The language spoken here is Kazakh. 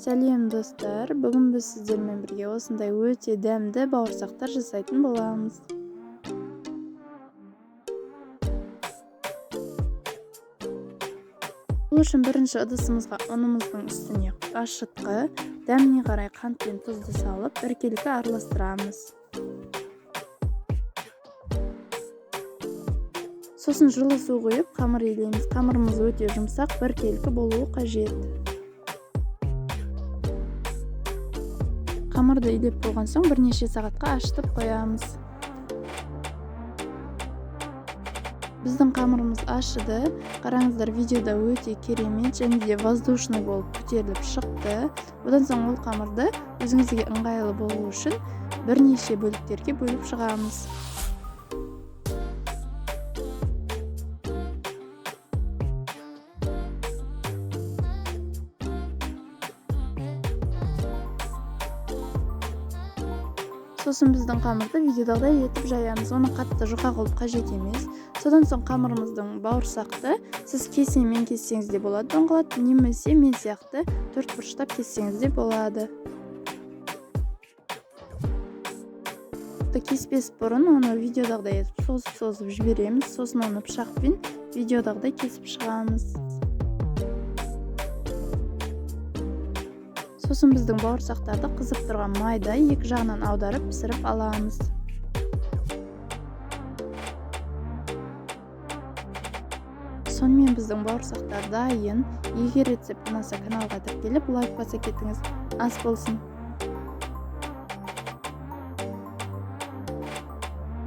Сәлем достар, бүгін біз сіздермен бірге осындай өте дәмді бауырсақтар жасайтын боламыз. Бұл үшін бірінші ыдысымызға ұнымыздың үстіне ашытқы, дәміне қарай қант пен тұзды салып, біркелкі араластырамыз. Сосын жылы су құйып, қамыр илейміз. Қамырымыз өте жұмсақ, біркелкі болуы қажет. Қамырды илеп болған соң бірнеше сағатқа ашытып қоямыз. Біздің қамырымыз ашыды. Қараңыздар, видеода өте керемет және де воздушный болып көтеріліп шықты. Одан соң ол қамырды өзіңізге ыңғайлы болу үшін бірнеше бөліктерге бөліп шығамыз. Сосын біздің қамырды видеодағыдай етіп жаямыз. Оны қатты жұқа қылып қажет емес. Содан соң қамырымыздың бауырсақты сіз кесемен кессеңіз де болады, доңғалап, немесе мен сияқты төрт бұрыштап кессеңіз де болады. Кеспес бұрын оны видеодағыдай етіп созып жібереміз. Сосын оны пышақпен видеодағыдай кесіп шығамыз. Сосын біздің бауырсақтарды қызып тұрған майда екі жағынан аударып пісіріп аламыз. Сонымен біздің бауырсақтар дайын. Егер рецепт ұнаса, каналға тіркеліп лайк баса кетіңіз. Ас болсын!